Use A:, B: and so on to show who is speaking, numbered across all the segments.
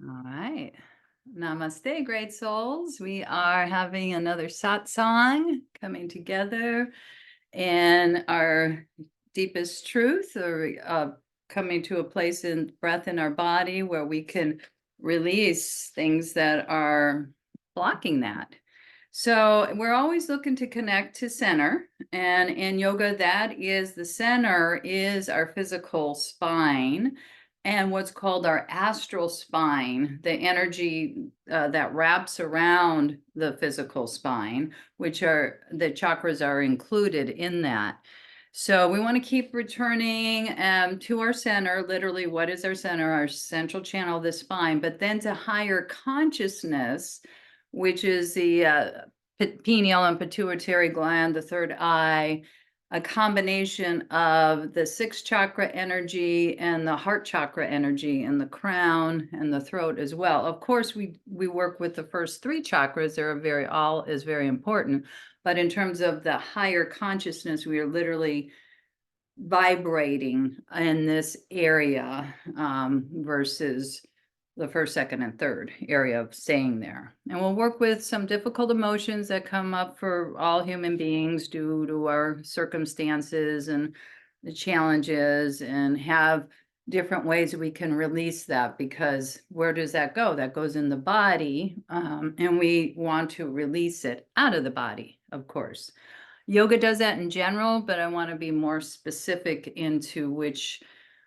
A: All right. Namaste, great souls. We are having another satsang coming together in our deepest truth, or coming to a place in breath in our body where we can release things that are blocking that. So we're always looking to connect to center. And in yoga, that is the center is our physical spine and what's called our astral spine, the energy that wraps around the physical spine, which are the chakras are included in that. So we want to keep returning to our center. Literally, what is our center? Our central channel of the spine, but then to higher consciousness, which is the pineal and pituitary gland, the third eye, a combination of the sixth chakra energy and the heart chakra energy and the crown and the throat as well. Of course, we work with the first three chakras. They're all is very important. But in terms of the higher consciousness, we are literally vibrating in this area versus the first, second, and third area of staying there. And we'll work with some difficult emotions that come up for all human beings due to our circumstances and the challenges, and have different ways we can release that, because where does that go? That goes in the body, and we want to release it out of the body, of course. Yoga does that in general, but I want to be more specific into which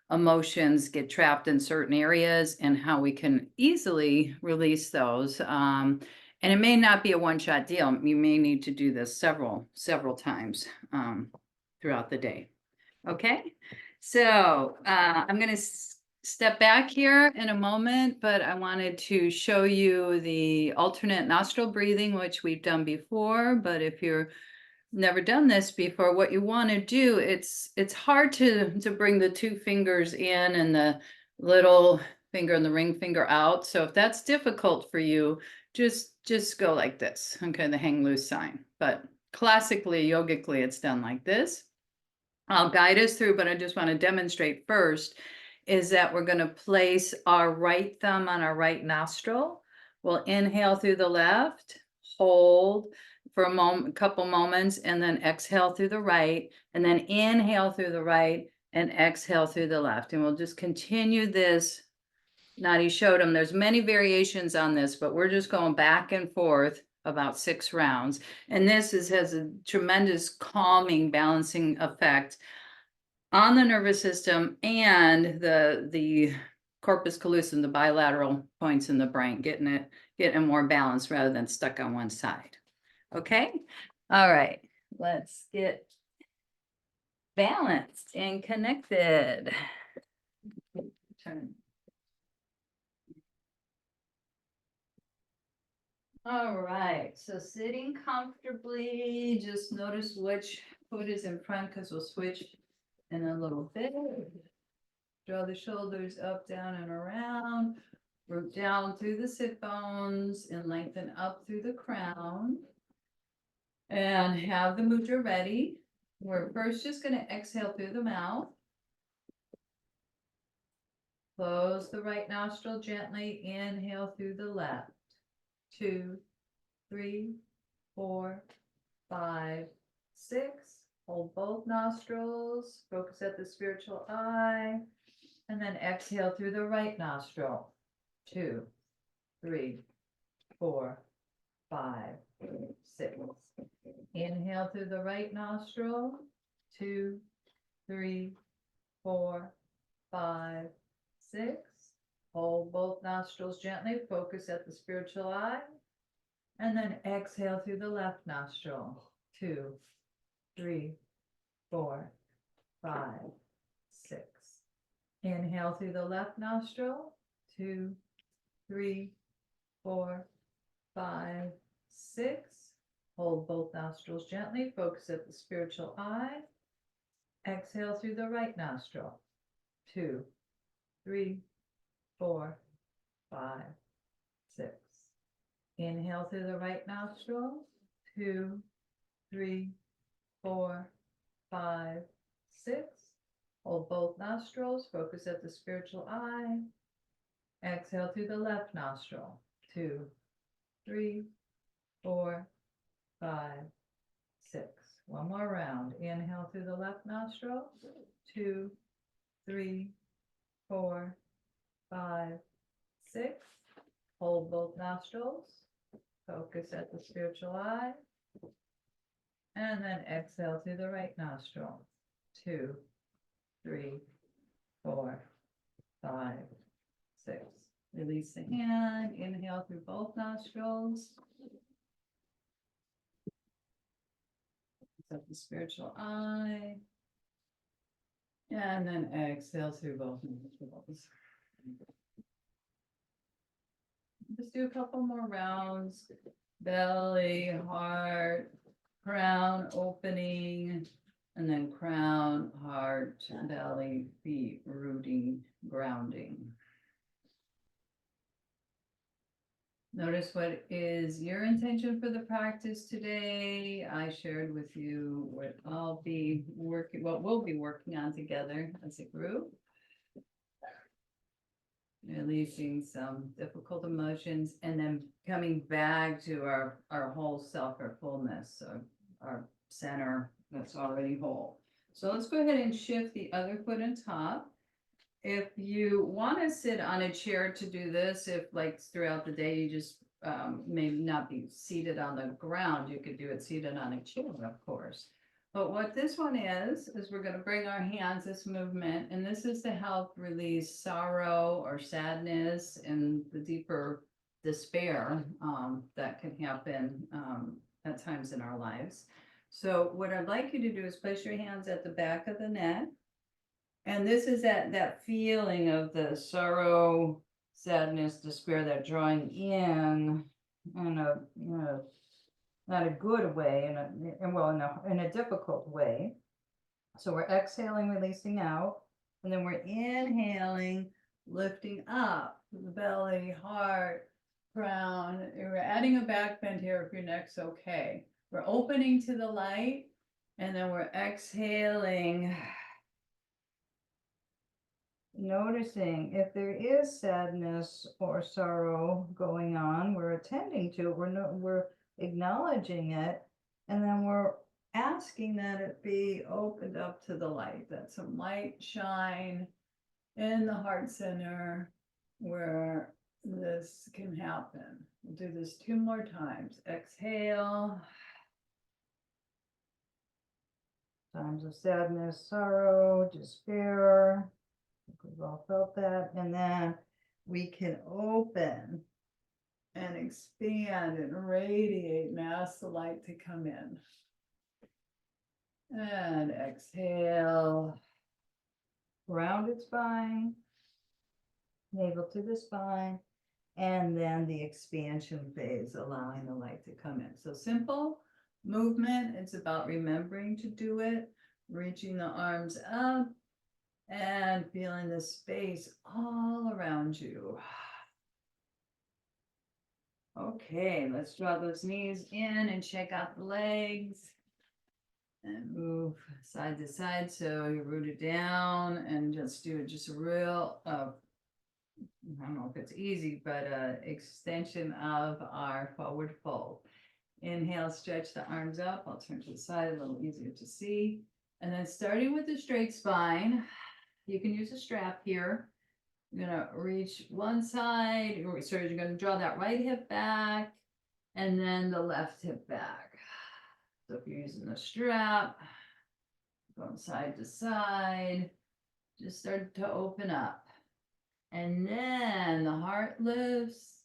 A: emotions get trapped in certain areas and how we can easily release those. And it may not be a one-shot deal. You may need to do this several times throughout the day. Okay, so I'm going to step back here in a moment, but I wanted to show you the alternate nostril breathing, which we've done before. But if you're never done this before, what you want to do, it's hard to bring the two fingers in and the little finger and the ring finger out. So if that's difficult for you, just go like this. Okay, the hang loose sign. But classically, yogically, it's done like this. I'll guide us through, but I just want to demonstrate first is that we're going to place our right thumb on our right nostril. We'll inhale through the left, hold for a couple moments, and then exhale through the right, and then inhale through the right and exhale through the left. And we'll just continue this. Nadi showed him there's many variations on this, but we're just going back and forth about 6 rounds. And this has a tremendous calming, balancing effect on the nervous system and the corpus callosum, the bilateral points in the brain, getting more balanced rather than stuck on one side. Okay, all right, let's get balanced and connected. Turn. All right, so sitting comfortably, just notice which foot is in front, because we'll switch in a little bit. Draw the shoulders up, down, and around. Root down through the sit bones and lengthen up through the crown. And have the mudra ready. We're first just going to exhale through the mouth. Close the right nostril gently. Inhale through the left. 2, 3, 4, 5, 6. Hold both nostrils. Focus at the spiritual eye. And then exhale through the right nostril. 2, 3, 4, 5, 6. Inhale through the right nostril. 2, 3, 4, 5, 6. Hold both nostrils gently. Focus at the spiritual eye. And then exhale through the left nostril. 2, 3, 4, 5, 6. Inhale through the left nostril. 2, 3, 4, 5, 6. Hold both nostrils gently. Focus at the spiritual eye. Exhale through the right nostril. 2, 3, 4, 5, 6. Inhale through the right nostril. 2, 3, 4, 5, 6. Hold both nostrils. Focus at the spiritual eye. Exhale through the left nostril. 2, 3, 4, 5, 6. One more round. Inhale through the left nostril. 2, 3, 4, 5, 6. Hold both nostrils. Focus at the spiritual eye. And then exhale through the right nostril. 2, 3, 4, 5, 6. Release the hand. Inhale through both nostrils. At the spiritual eye. And then exhale through both nostrils. Just do a couple more rounds. Belly, heart, crown opening, and then crown, heart, belly, feet, rooting, grounding. Notice what is your intention for the practice today. I shared with you what we'll be working on together as a group. Releasing some difficult emotions and then coming back to our whole self, our fullness, so our center that's already whole. So let's go ahead and shift the other foot on top. If you want to sit on a chair to do this, if like throughout the day you just maybe not be seated on the ground, you could do it seated on a chair, of course. But what this one is we're going to bring our hands, this movement, and this is to help release sorrow or sadness and the deeper despair that can happen at times in our lives. So what I'd like you to do is place your hands at the back of the neck. And this is that feeling of the sorrow, sadness, despair, that drawing in a not a good way, in a difficult way. So we're exhaling, releasing out, and then we're inhaling, lifting up the belly, heart, crown. We're adding a back bend here if your neck's okay. We're opening to the light, and then we're exhaling. Noticing if there is sadness or sorrow going on, we're attending to it, we're acknowledging it, and then we're asking that it be opened up to the light, that some light shine in the heart center where this can happen. We'll do this 2 more times. Exhale. Times of sadness, sorrow, despair. We've all felt that. And then we can open and expand and radiate and ask the light to come in. And exhale. Rounded spine, navel to the spine, and then the expansion phase, allowing the light to come in. So simple movement. It's about remembering to do it, reaching the arms up, and feeling the space all around you. Okay, let's draw those knees in and check out the legs. And move side to side, so you root it down and just do just a real, I don't know if it's easy, but extension of our forward fold. Inhale, stretch the arms up. I'll turn to the side, a little easier to see. And then starting with the straight spine, you can use a strap here. You're going to reach one side, so you're going to draw that right hip back and then the left hip back. So if you're using a strap, going side to side, just start to open up. And then the heart lifts,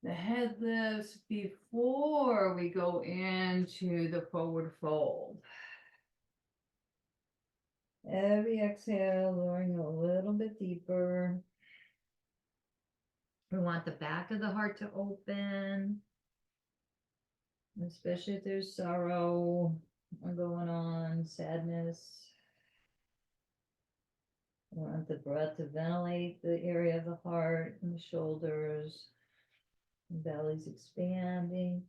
A: the head lifts before we go into the forward fold. Every exhale, lowering a little bit deeper. We want the back of the heart to open, especially if there's sorrow going on, sadness. We want the breath to ventilate the area of the heart and the shoulders. The belly's expanding.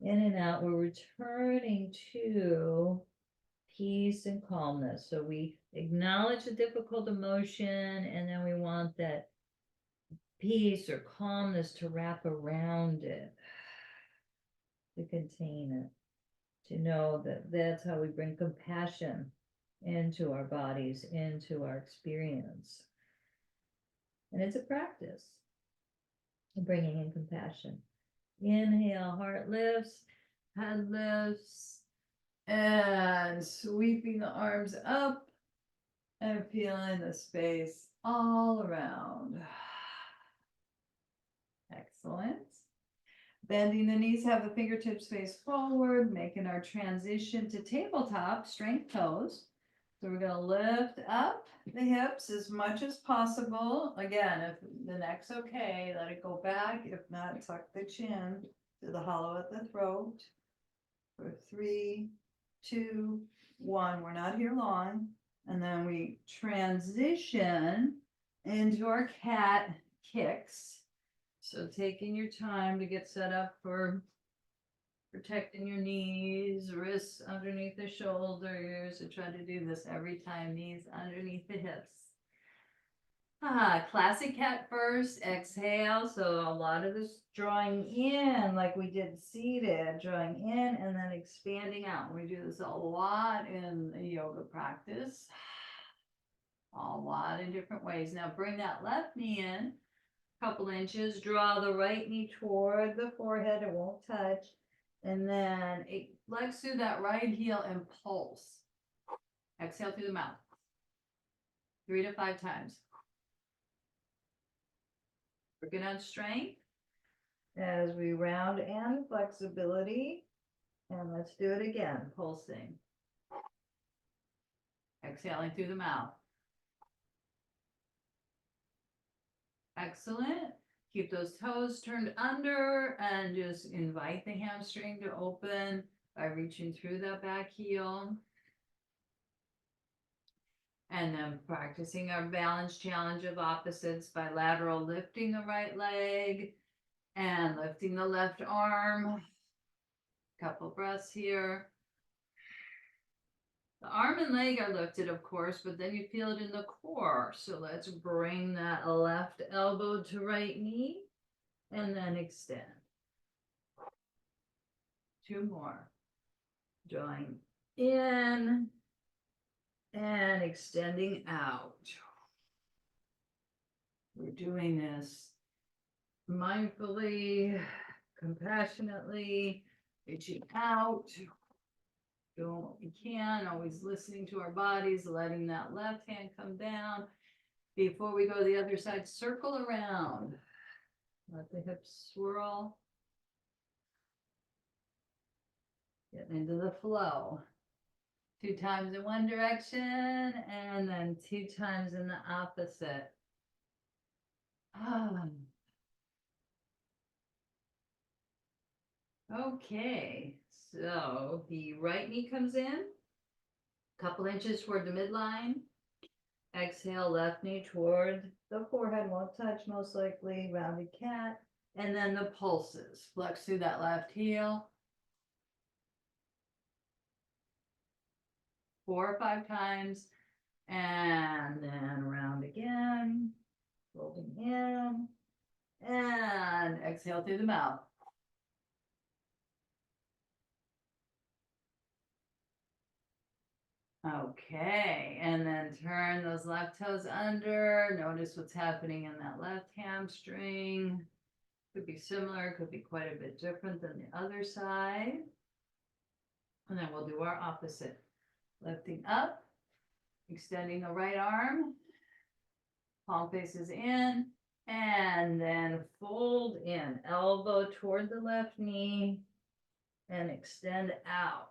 A: In and out, we're returning to peace and calmness. So we acknowledge the difficult emotion, and then we want that
B: peace or calmness to wrap around it, to contain it, to know that that's how we bring compassion into our bodies, into our experience. And it's a practice of bringing in compassion. Inhale, heart lifts, head lifts, and sweeping the arms up and feeling the space all around. Excellent. Bending the knees, have the fingertips face forward, making our transition to tabletop, straight toes. So we're going to lift up the hips as much as possible. Again, if the neck's okay, let it go back. If not, tuck the chin to the hollow at the throat. For 3, 2, 1. We're not here long. And then we transition into our cat kicks. So taking your time to get set up for protecting your knees, wrists underneath the shoulders. I try to do this every time, knees underneath the hips. Classic cat first, exhale. So a lot of this drawing in, like we did seated, drawing in and then expanding out. We do this a lot in the yoga practice. A lot in different ways. Now bring that left knee in. Couple inches, draw the right knee toward the forehead, it won't touch, and then flex through that right heel and pulse. Exhale through the mouth. 3 to 5 times. Working on strength as we round and flexibility, and let's do it again, pulsing. Exhaling through the mouth. Excellent. Keep those toes turned under and just invite the hamstring to open by reaching through that back heel. And then practicing our balance challenge of opposites by lateral lifting the right leg and lifting the left arm. Couple breaths here. The arm and leg are lifted, of course, but then you feel it in the core. So let's bring that left elbow to right knee and then extend. 2 more. Drawing in and extending out. We're doing this mindfully, compassionately, reaching out. Doing what we can, always listening to our bodies, letting that left hand come down. Before we go to the other side, circle around. Let the hips swirl. Get into the flow. 2 times in one direction and then 2 times in the opposite. Okay, so the right knee comes in, couple inches toward the midline. Exhale, left knee toward the forehead, won't touch most likely, rounded cat. And then the pulses, flex through that left heel. 4 or 5 times, and then round again, folding in, and exhale through the mouth. Okay, and then turn those left toes under. Notice what's happening in that left hamstring. Could be similar, could be quite a bit different than the other side. And then we'll do our opposite. Lifting up, extending the right arm, palm faces in, and then fold in, elbow toward the left knee, and extend out.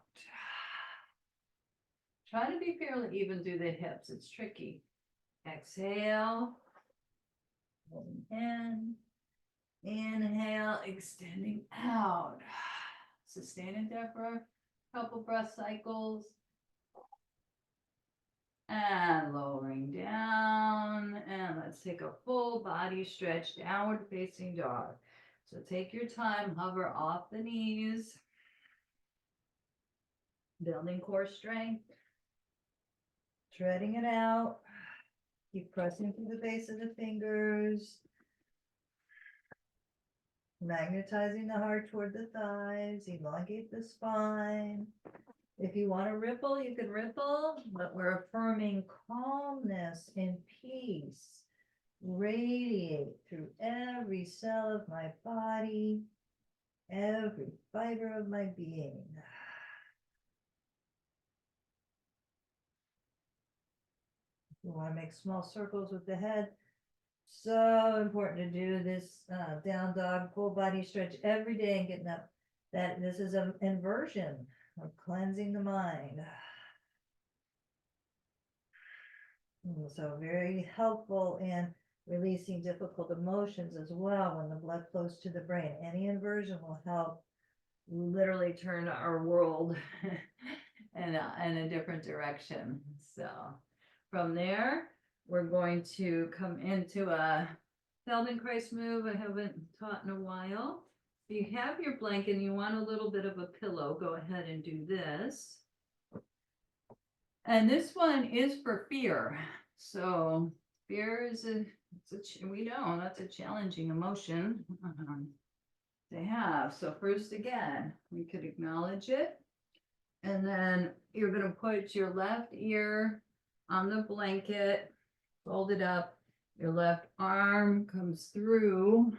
B: Try to be fairly even through the hips. It's tricky. Exhale. Holding in. Inhale, extending out. Sustain it there for a couple breath cycles. And lowering down. And let's take a full body stretch, downward facing dog. So take your time, hover off the knees. Building core strength. Treading it out. Keep pressing through the base of the fingers. magnetizing the heart toward the thighs, elongate the spine. If you want to ripple, you can ripple, but we're affirming calmness and peace. Radiate through every cell of my body, every fiber of my being. You want to make small circles with the head. So important to do this down dog, full body stretch every day and getting up. That this is an inversion of cleansing the mind. So very helpful in releasing difficult emotions as well when the blood flows to the brain. Any inversion will help literally turn our world in a different direction. So from there, we're going to come into a Feldenkrais move I haven't taught in a while. If you have your blanket and you want a little bit of a pillow, go ahead and do this. And this one is for fear. So fear is we know that's a challenging emotion to have. So first, again, we could acknowledge it. And then you're going to put your left ear on the blanket, fold it up. Your left arm comes through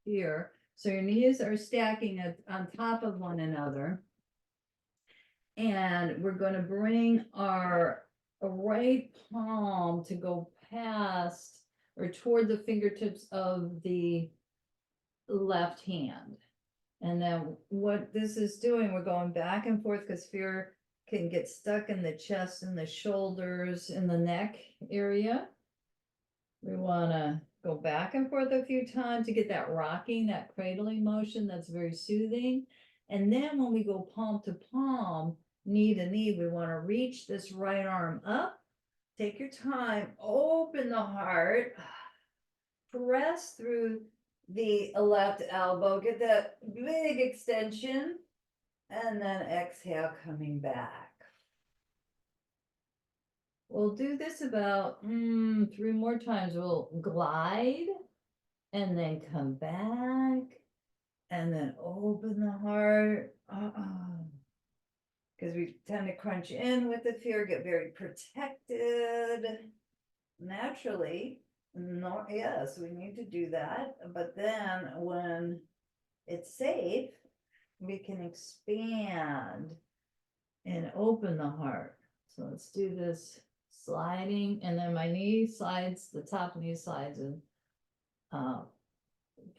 B: here. So your knees are stacking on top of one another. And we're going to bring our right palm to go past or toward the fingertips of the left hand. And then what this is doing, we're going back and forth because fear can get stuck in the chest and the shoulders and the neck area. We want to go back and forth a few times to get that rocking, that cradling motion that's very soothing. And then when we go palm to palm, knee to knee, we want to reach this right arm up. Take your time, open the heart, press through the left elbow, get that big extension, and then exhale, coming back. We'll do this about 3 more times. We'll glide and then come back and then open the heart. Because we tend to crunch in with the fear, get very protected naturally. No, yes, we need to do that. But then when it's safe, we can expand and open the heart. So let's do this sliding, and then my knee slides, the top knee slides in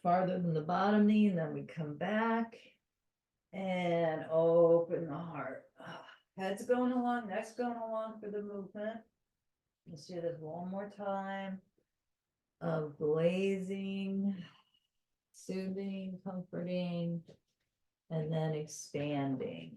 B: farther than the bottom knee, and then we come back and open the heart. Head's going along, neck's going along for the movement. Let's do this one more time of glazing, soothing, comforting, and then expanding.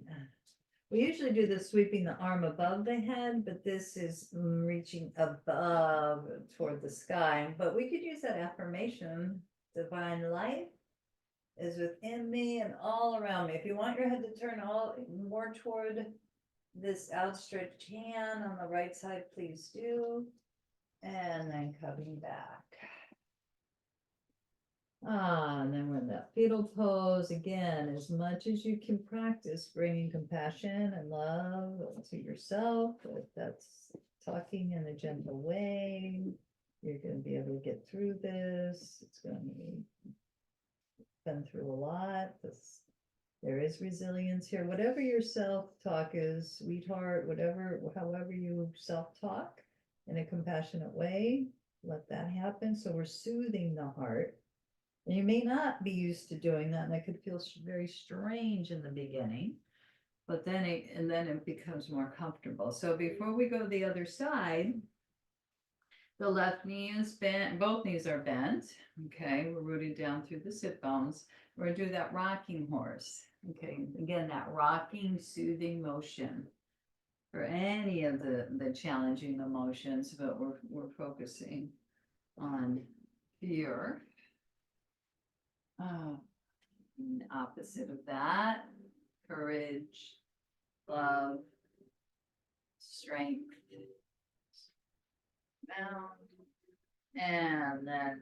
B: We usually do the sweeping the arm above the head, but this is reaching above toward the sky. But we could use that affirmation, divine life is within me and all around me. If you want your head to turn all more toward this outstretched hand on the right side, please do. And then coming back. And then we're in that fetal pose again. As much as you can practice bringing compassion and love to yourself, if that's talking in a gentle way, you're going to be able to get through this. It's going to be been through a lot. There is resilience here. Whatever your self-talk is, sweetheart, however you self-talk in a compassionate way, let that happen. So we're soothing the heart. And you may not be used to doing that, and it could feel very strange in the beginning, but then it becomes more comfortable. So before we go to the other side, the left knee is bent, both knees are bent. Okay, we're rooted down through the sit bones. We're gonna do that rocking horse. Okay, again, that rocking, soothing motion for any of the challenging emotions, but we're focusing on fear. Opposite of that, courage, love, strength, down, and then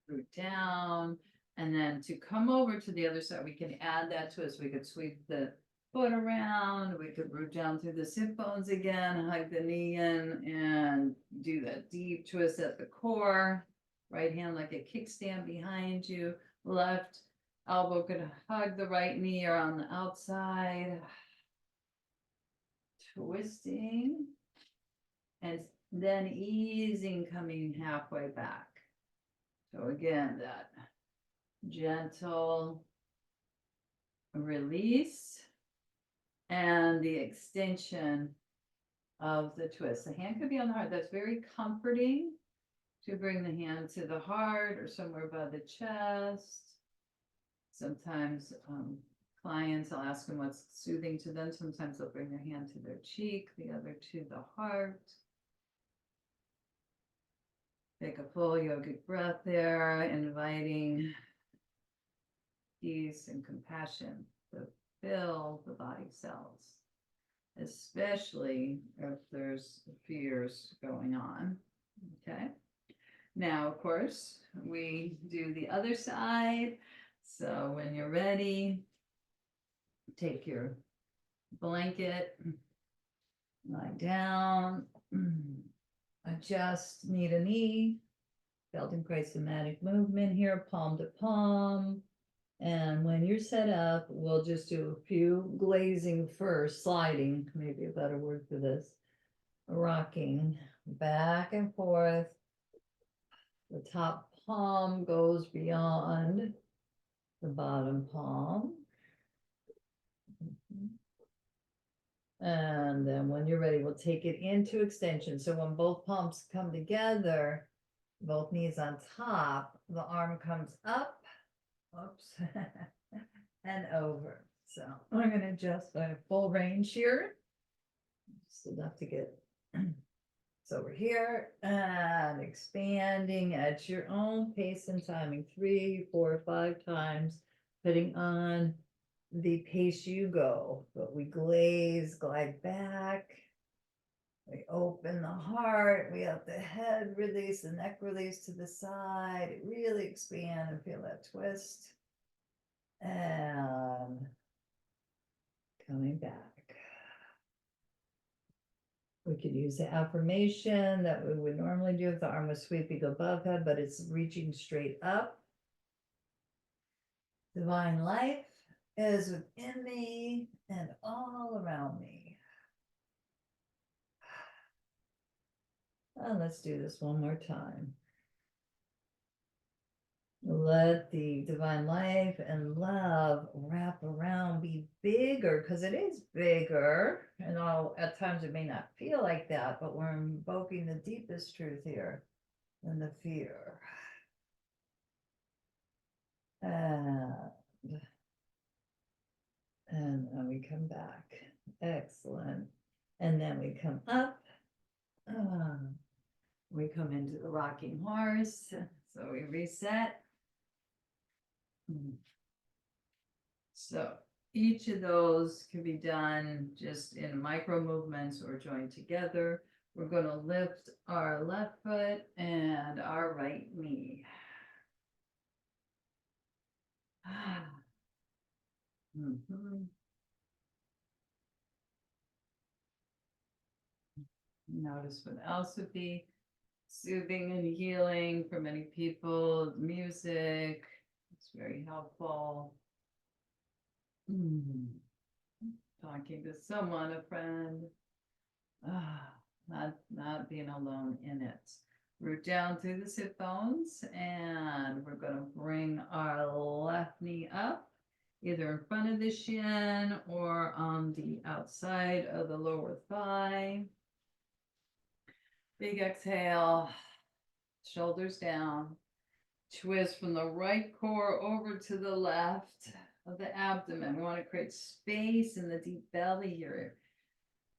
B: root down,
A: And then to come over to the other side, we can add that twist. We could sweep the foot around, we could root down through the sit bones again, hug the knee in, and do that deep twist at the core. Right hand like a kickstand behind you. Left elbow could hug the right knee around the outside. Twisting. And then easing, coming halfway back. So again, that gentle release and the extension of the twist. The hand could be on the heart. That's very comforting to bring the hand to the heart or somewhere by the chest. Sometimes clients, I'll ask them what's soothing to them. Sometimes they'll bring their hand to their cheek, the other to the heart. Take a full yogic breath there, inviting peace and compassion to fill the body cells, especially if there's fears going on. Okay. Now, of course, we do the other side. So when you're ready, take your blanket, lie down, adjust knee to knee, felt and quite somatic movement here, palm to palm. And when you're set up, we'll just do a few glazing first, sliding, maybe a better word for this, rocking back and forth. The top palm goes beyond the bottom palm. And then when you're ready, we'll take it into extension. So when both palms come together, both knees on top, the arm comes up, oops, and over. So I'm going to adjust my full range here, just enough to get. So we're here and expanding at your own pace and timing, 3, 4, 5 times, putting on the pace you go. But we glaze, glide back. We open the heart, we have the head release, the neck release to the side, really expand and feel that twist. And coming back. We could use the affirmation that we would normally do if the arm was sweeping above head, but it's reaching straight up. Divine life is within me and all around me. And let's do this one more time. Let the divine life and love wrap around, be bigger, because it is bigger. And at times it may not feel like that, but we're invoking the deepest truth here and the fear. And then we come back. Excellent. And then we come up. We come into the rocking horse. So we reset. So each of those can be done just in micro movements or joined together. We're going to lift our left foot and our right knee. Notice what else would be soothing and healing for many people. Music, it's very helpful. Talking to someone, a friend, not being alone in it. Root down through the sit bones, and we're going to bring our left knee up, either in front of the shin or on the outside of the lower thigh. Big exhale, shoulders down. Twist from the right core over to the left of the abdomen. We want to create space in the deep belly here.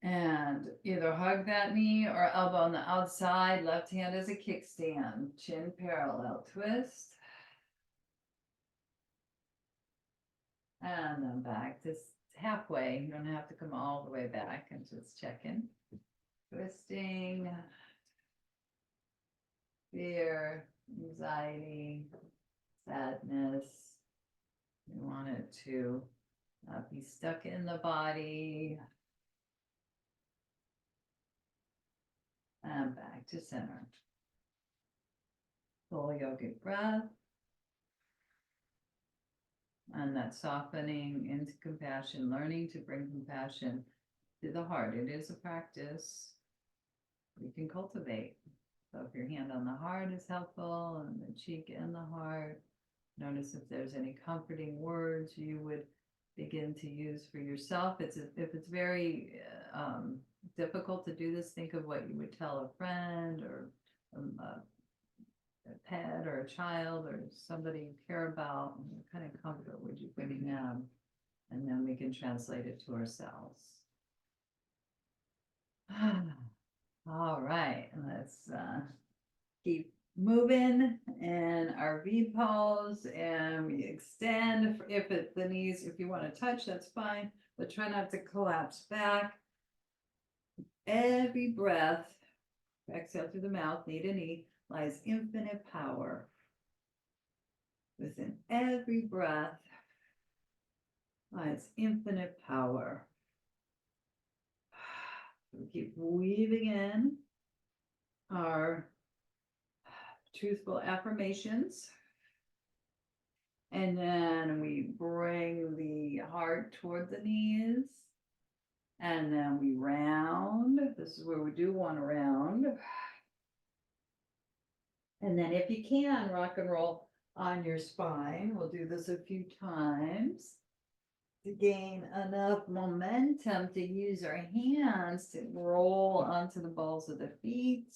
A: And either hug that knee or elbow on the outside. Left hand as a kickstand. Chin parallel. Twist. And then back to halfway. You don't have to come all the way back. And just checking. Twisting. Fear. Anxiety. sadness. We want it to not be stuck in the body. And back to center. Full yogic breath. And that softening into compassion, learning to bring compassion to the heart. It is a practice we can cultivate. So if your hand on the heart is helpful, and the cheek and the heart, notice if there's any comforting words you would begin to use for yourself. If it's very difficult to do this, think of what you would tell a friend or a pet or a child or somebody you care about. And what kind of comfort would you bring them? And then we can translate it to ourselves. All right, let's keep moving in our V pose, and we extend. If the knees, if you want to touch, that's fine, but try not to collapse back. Every breath, exhale through the mouth, knee to knee, lies infinite power. Within every breath lies infinite power. We keep weaving in our truthful affirmations. And then we bring the heart toward the knees. And then we round. This is where we do one round. And then if you can, rock and roll on your spine. We'll do this a few times to gain enough momentum to use our hands to roll onto the balls of the feet.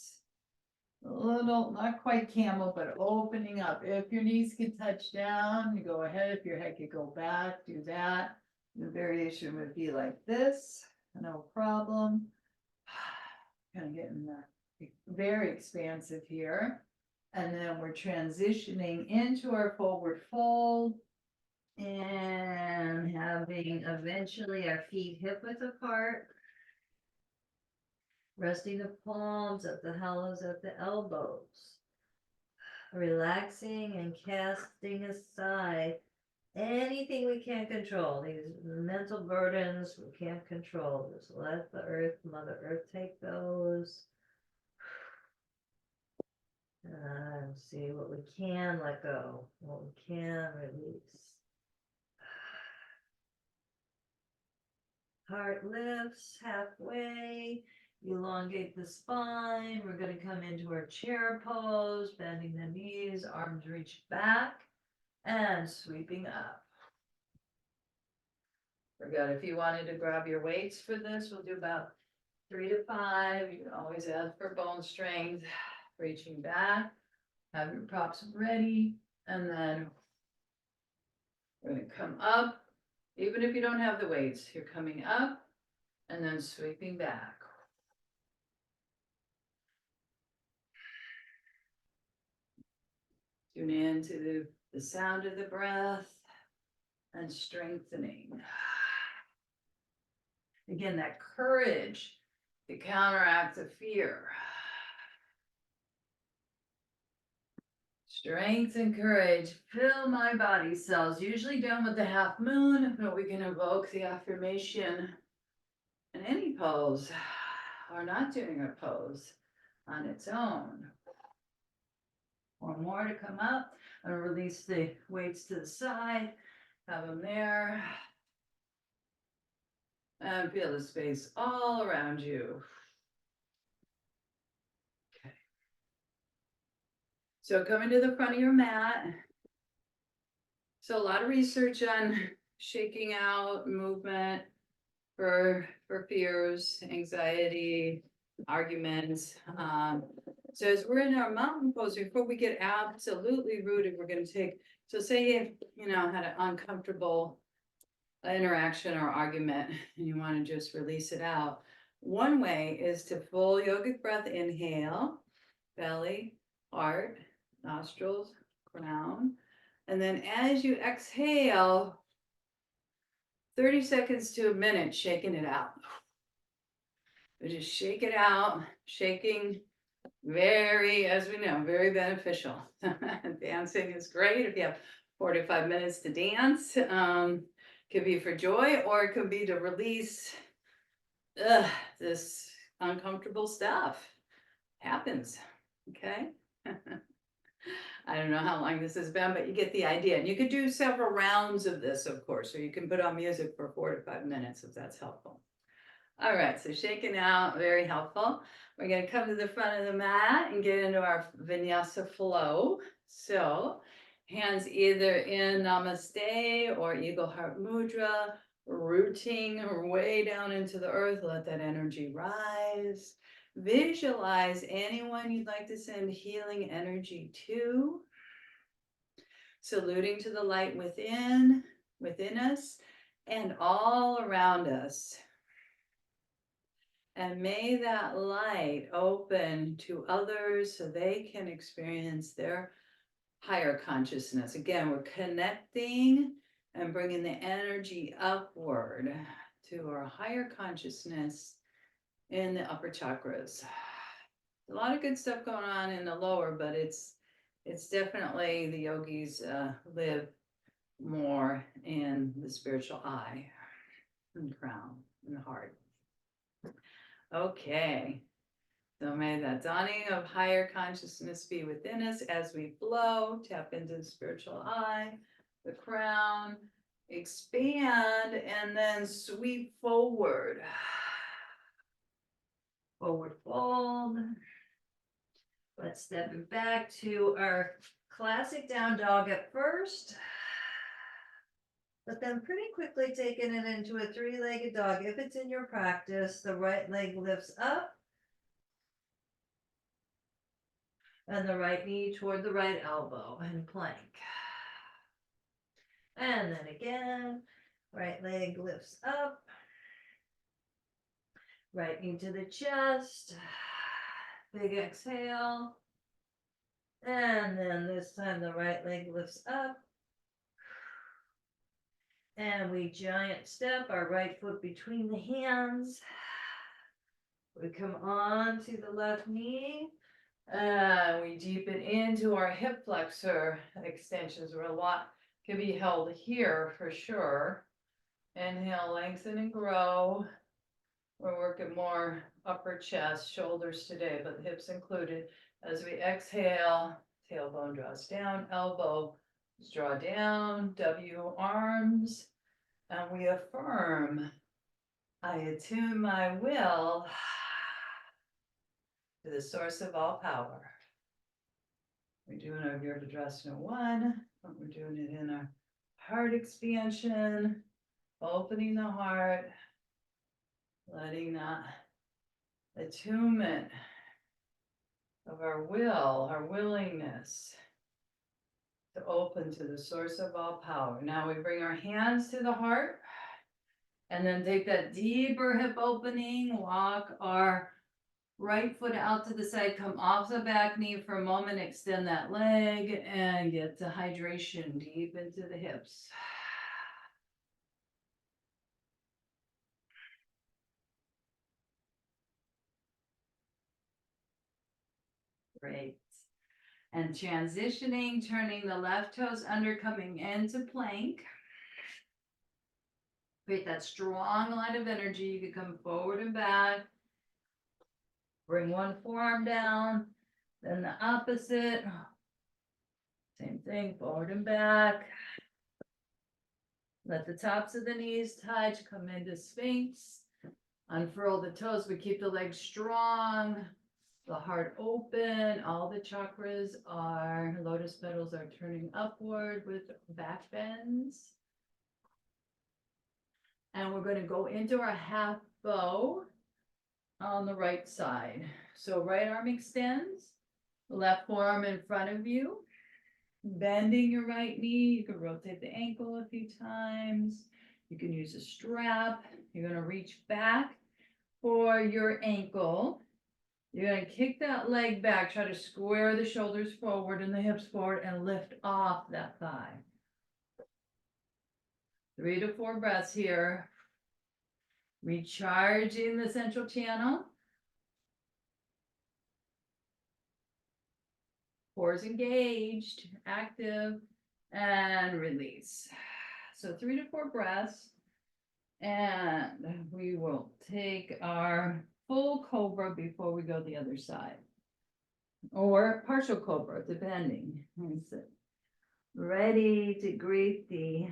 A: A little, not quite camel, but opening up. If your knees can touch down, you go ahead. If your head could go back, do that. The variation would be like this, no problem. Kind of getting very expansive here. And then we're transitioning into our forward fold and having eventually our feet hip width apart. Resting the palms at the hollows of the elbows. Relaxing and casting aside anything we can't control. These mental burdens we can't control. Just let the earth, Mother Earth, take those. And see what we can let go, what we can release. Heart lifts halfway. Elongate the spine. We're going to come into our chair pose, bending the knees, arms reach back, and sweeping up. Forgot if you wanted to grab your weights for this, we'll do about 3 to 5. You can always add for bone strength. Reaching back, have your props ready, and then we're going to come up. Even if you don't have the weights, you're coming up and then sweeping back. Tune in to the sound of the breath and strengthening. Again, that courage to counteract the fear. Strength and courage fill my body cells, usually done with the half moon, but we can evoke the affirmation in any pose or not doing a pose on its own. One more to come up and release the weights to the side, have them there, and feel the space all around you. Okay. So coming to the front of your mat. So a lot of research on shaking out movement for fears, anxiety, arguments. So as we're in our mountain pose, before we get absolutely rooted, we're going to take, so say you had an uncomfortable interaction or argument and you want to just release it out. One way is to full yogic breath, inhale, belly, heart, nostrils, crown. And then as you exhale, 30 seconds to a minute, shaking it out. So just shake it out, shaking Very, as we know, very beneficial. Dancing is great if you have 45 minutes to dance. Could be for joy or it could be to release this uncomfortable stuff. Happens, okay? I don't know how long this has been, but you get the idea. And you could do several rounds of this, of course, or you can put on music for 4 to 5 minutes if that's helpful. All right, so shaking out, very helpful. We're gonna come to the front of the mat and get into our vinyasa flow. So hands either in Namaste or Eagle Heart Mudra, rooting way down into the earth, let that energy rise. Visualize anyone you'd like to send healing energy to. Saluting to the light within us, and all around us. And may that light open to others so they can experience their higher consciousness. Again, we're connecting and bringing the energy upward to our higher consciousness in the upper chakras. A lot of good stuff going on in the lower, but it's definitely the yogis live more in the spiritual eye and crown and the heart. Okay, so may that dawning of higher consciousness be within us as we flow, tap into the spiritual eye, the crown, expand, and then sweep forward. Forward fold. Let's step it back to our classic down dog at first. But then pretty quickly taking it into a 3-legged dog. If it's in your practice, the right leg lifts up and the right knee toward the right elbow and plank. And then again, right leg lifts up, right knee to the chest, big exhale. And then this time the right leg lifts up. And we giant step our right foot between the hands. We come on to the left knee. We deepen into our hip flexor extensions where a lot can be held here for sure. Inhale, lengthen and grow. We're working more upper chest, shoulders today, but the hips included. As we exhale, tailbone draws down, elbow draw down, W arms, and we affirm, I attune my will to the source of all power. We're doing our Virabhadrasana 1, but we're doing it in our heart expansion, opening the heart, letting that attunement of our will, our willingness to open to the source of all power. Now we bring our hands to the heart and then take that deeper hip opening, walk our right foot out to the side, come off the back knee for a moment, extend that leg and get to hydration deep into the hips. Great. And transitioning, turning the left toes under, coming into plank. Create that strong line of energy. You can come forward and back. Bring one forearm down, then the opposite. Same thing, forward and back. Let the tops of the knees touch, come into Sphinx. Unfurl the toes, but keep the legs strong. The heart open, all the chakras are, lotus petals are turning upward with back bends. And we're going to go into our half bow on the right side. So right arm extends, left forearm in front of you, bending your right knee. You can rotate the ankle a few times. You can use a strap. You're going to reach back for your ankle. You're going to kick that leg back, try to square the shoulders forward and the hips forward and lift off that thigh. 3 to 4 breaths here. Recharging the central channel. Pores engaged, active, and release. So 3 to 4 breaths. And we will take our full cobra before we go the other side. Or partial cobra, depending. Ready to greet the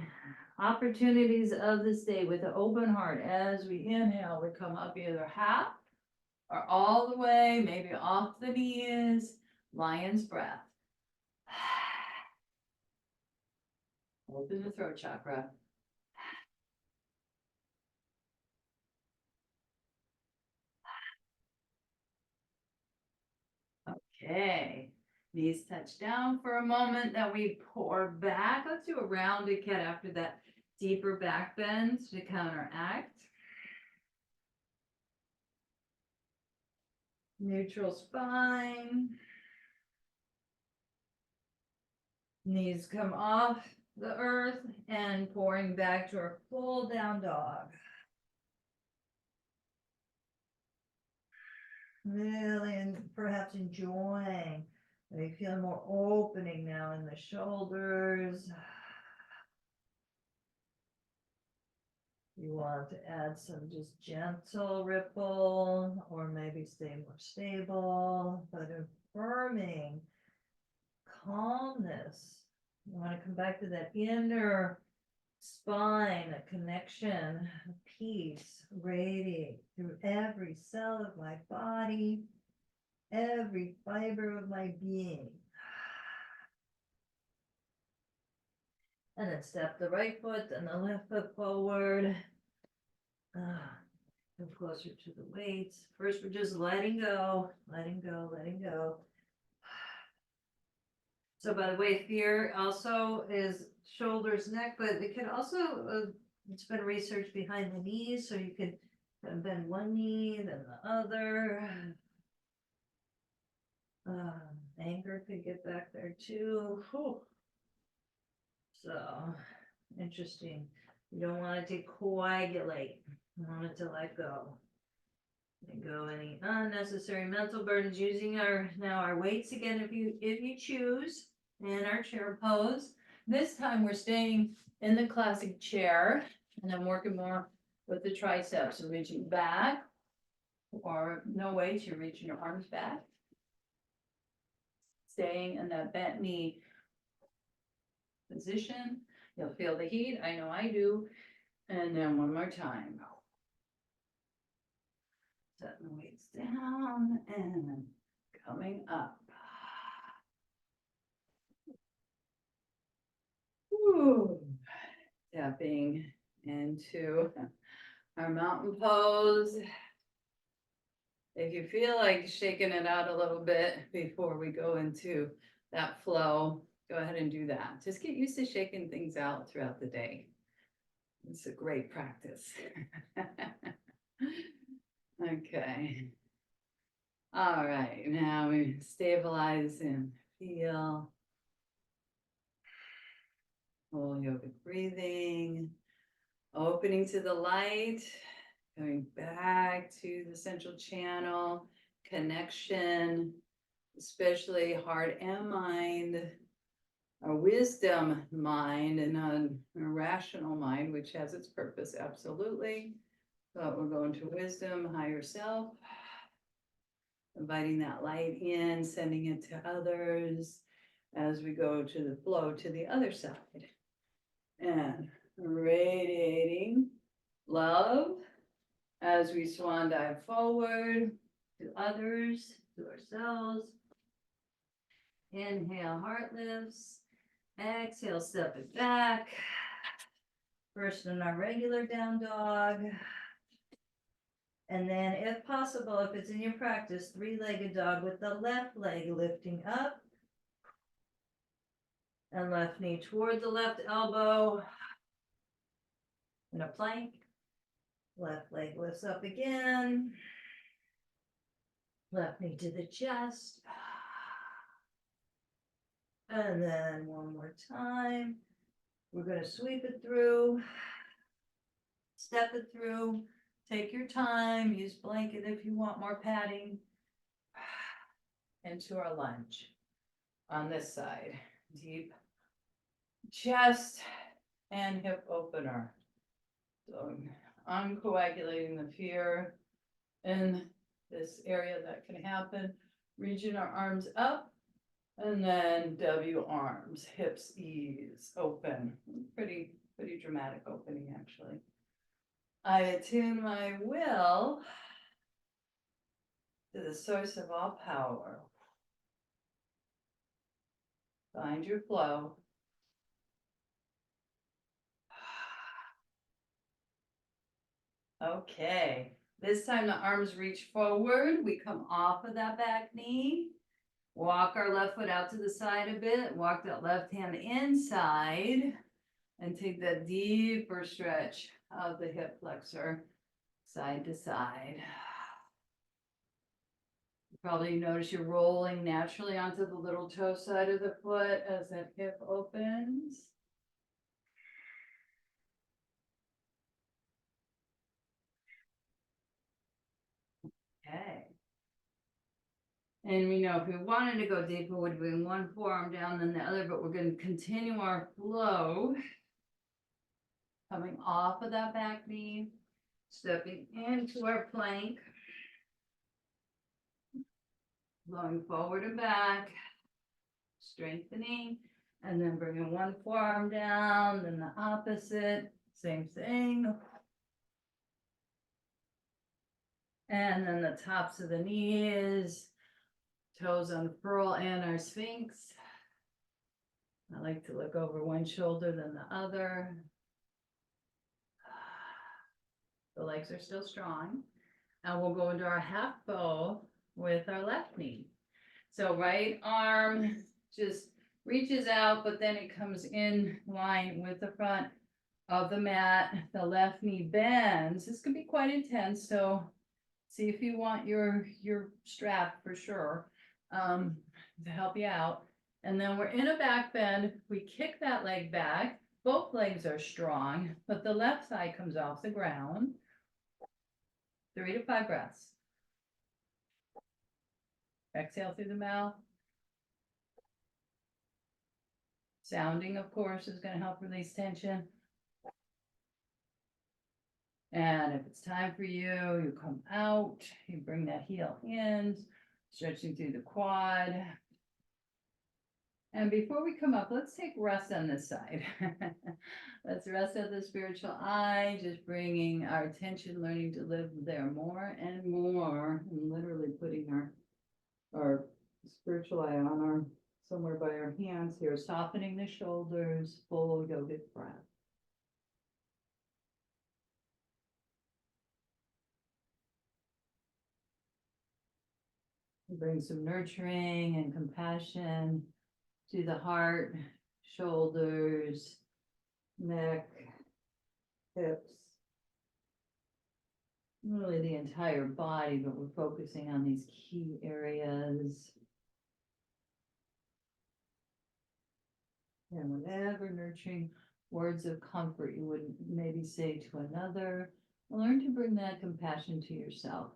A: opportunities of this day with an open heart. As we inhale, we come up either half or all the way, maybe off the knees, lion's breath. Open the throat chakra. Okay, knees touch down for a moment, then we pour back. Let's do a rounded cat after that deeper back bend to counteract. Neutral spine. Knees come off the earth and pouring back to our full down dog. Really, and perhaps enjoying. Maybe feeling more opening now in the shoulders. You want to add some just gentle ripple, or maybe stay more stable, but affirming calmness. You want to come back to that inner spine, a connection, a peace radiate through every cell of my body, every fiber of my being. And then step the right foot and the left foot forward. Come closer to the weights. First, we're just letting go, letting go, letting go. So by the way, fear also is shoulders, neck, but it can also, it's been researched behind the knees, so you can bend one knee, then the other. Anger could get back there too. Whew. So, interesting. You don't want it to coagulate. You want it to let go. Let go any unnecessary mental burdens. Using our weights again if you choose, in our chair pose. This time we're staying in the classic chair and I'm working more with the triceps. So reaching back, or no weights, you're reaching your arms back. Staying in that bent knee position. You'll feel the heat. I know I do. And then one more time. Setting the weights down and coming up. Woo. Stepping into our mountain pose. If you feel like shaking it out a little bit before we go into that flow, go ahead and do that. Just get used to shaking things out throughout the day. It's a great practice. Okay. All right, now we stabilize and feel. Full yogic breathing, opening to the light, going back to the central channel, connection, especially heart and mind, our wisdom mind and a rational mind, which has its purpose, absolutely. But we're going to wisdom, higher self, inviting that light in, sending it to others as we go to the flow to the other side. And radiating love as we swan dive forward to others, to ourselves. Inhale, heart lifts. Exhale, step it back. First in our regular down dog. And then if possible, if it's in your practice, three-legged dog with the left leg lifting up. And left knee toward the left elbow. In a plank. Left leg lifts up again. Left knee to the chest. And then one more time. We're going to sweep it through. Step it through. Take your time. Use blanket if you want more padding. Into our lunge. on this side. Deep chest and hip opener. So I'm coagulating the fear in this area that can happen. Reaching our arms up and then W arms, hips ease, open. Pretty dramatic opening actually. I attune my will to the source of all power. Find your flow. Okay, this time the arms reach forward. We come off of that back knee. Walk our left foot out to the side a bit. Walk that left hand inside. And take that deeper stretch of the hip flexor, side to side. You probably notice you're rolling naturally onto the little toe side of the foot as that hip opens. Okay. And we know if we wanted to go deeper, we'd bring one forearm down than the other, but we're going to continue our flow. Coming off of that back knee, stepping into our plank. Going forward and back, strengthening, and then bringing one forearm down, then the opposite, same thing. And then the tops of the knees, toes unfurl and our sphinx. I like to look over one shoulder than the other. The legs are still strong. And we'll go into our half bow with our left knee. So right arm just reaches out, but then it comes in line with the front of the mat. The left knee bends. This can be quite intense, so see if you want your strap for sure to help you out. And then we're in a back bend. We kick that leg back. Both legs are strong, but the left side comes off the ground. 3 to 5 breaths. Exhale through the mouth. Sounding, of course, is going to help release tension. And if it's time for you, you come out, you bring that heel in, stretching through the quad. And before we come up, let's take rest on this side. Let's rest at the spiritual eye, just bringing our attention, learning to live there more and more, and literally putting our spiritual eye on our, somewhere by our hands here, softening the shoulders, full yogic breath. Bring some nurturing and compassion to the heart, shoulders, neck, hips, really the entire body, but we're focusing on these key areas. And whatever nurturing words of comfort you would maybe say to another, learn to bring that compassion to yourself.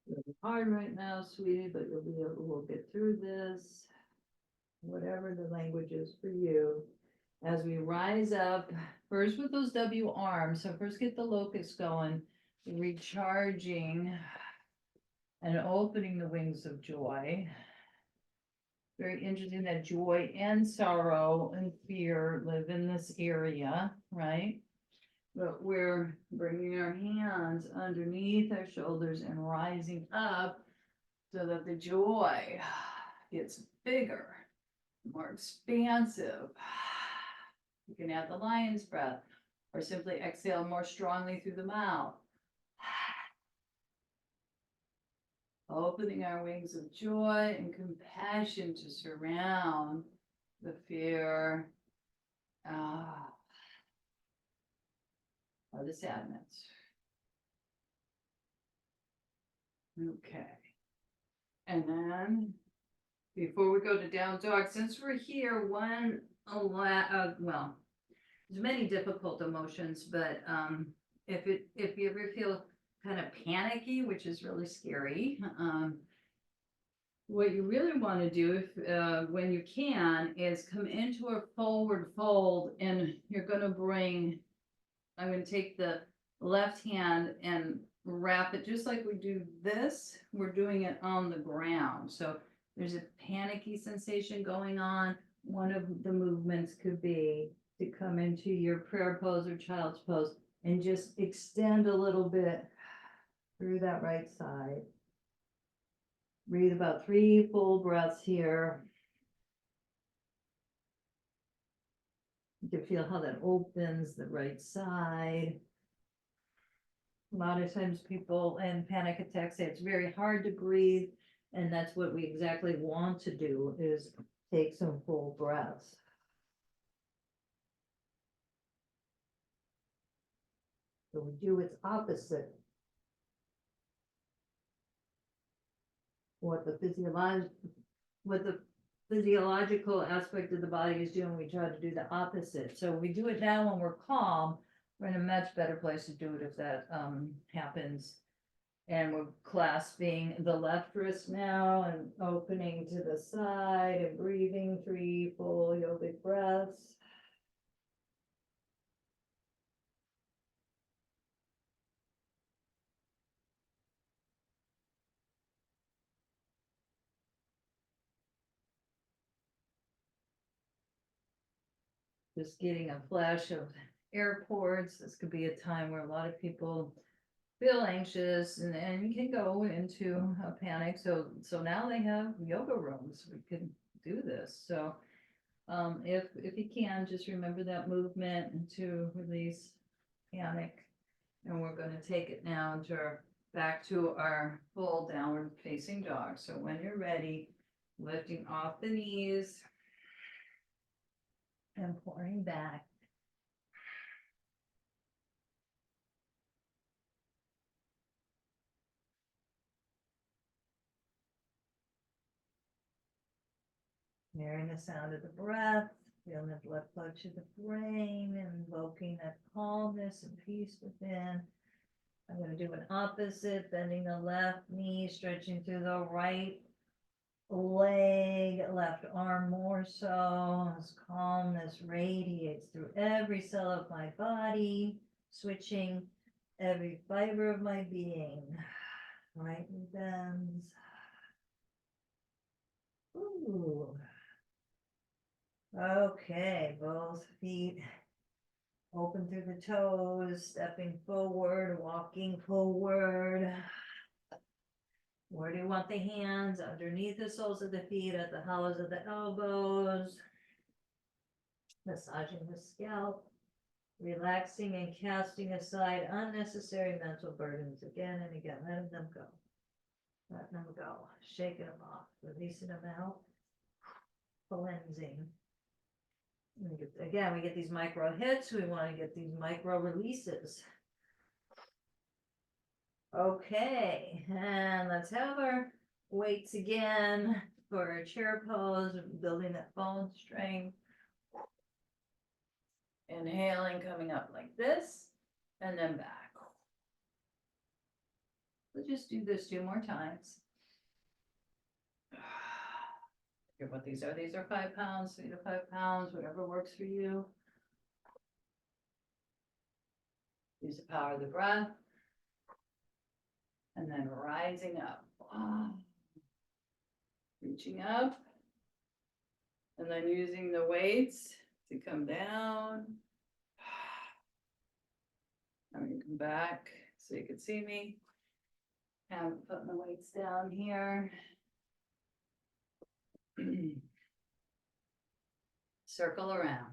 A: It's hard right now, sweetie, but we'll get through this. Whatever the language is for you. As we rise up, first with those W arms. So first get the locust going, recharging and opening the wings of joy. Very interesting that joy and sorrow and fear live in this area, right? But we're bringing our hands underneath our shoulders and rising up so that the joy gets bigger, more expansive. You can add the lion's breath or simply exhale more strongly through the mouth. Opening our wings of joy and compassion to surround the fear or the sadness. Okay. And then before we go to down dog, since we're here, there's many difficult emotions, but if you ever feel kind of panicky, which is really scary, what you really want to do if when you can is come into a forward fold, and you're going to bring, I'm going to take the left hand and wrap it just like we do this. We're doing it on the ground. So there's a panicky sensation going on. One of the movements could be to come into your prayer pose or child's pose and just extend a little bit through that right side. Breathe about 3 full breaths here. You can feel how that opens the right side. A lot of times people in panic attacks say it's very hard to breathe, and that's what we exactly want to do, is take some full breaths. So we do its opposite. What the physiological aspect of the body is doing, we try to do the opposite. So we do it now when we're calm. We're in a much better place to do it if that happens. And we're clasping the left wrist now and opening to the side and breathing 3 full yogic breaths. Just getting a flash of airports. This could be a time where a lot of people feel anxious and you can go into a panic. So now they have yoga rooms. We can do this. So if you can, just remember that movement to release panic. And we're going to take it now back to our full downward facing dog. So when you're ready, lifting off the knees and pouring back. Hearing the sound of the breath, feeling the blood flow to the brain, and invoking that calmness and peace within. I'm going to do an opposite, bending the left knee, stretching through the right leg, left arm more so. This calmness radiates through every cell of my body, switching every fiber of my being. Right knee bends. Ooh. Okay, both feet open through the toes, stepping forward, walking forward. Where do you want the hands? Underneath the soles of the feet, at the hollows of the elbows. Massaging the scalp, relaxing and casting aside unnecessary mental burdens again and again, letting them go. Letting them go, shaking them off, releasing them out, cleansing. Again, we get these micro hits, we want to get these micro releases. Okay, and let's have our weights again for our chair pose, building that bone strength. Inhaling, coming up like this, and then back. We'll just do this 2 more times. Forget what these are. These are 5 pounds, 3 to 5 pounds, whatever works for you. Use the power of the breath. And then rising up. Reaching up. And then using the weights to come down. I'm going to come back so you can see me. I'm putting the weights down here. Circle around.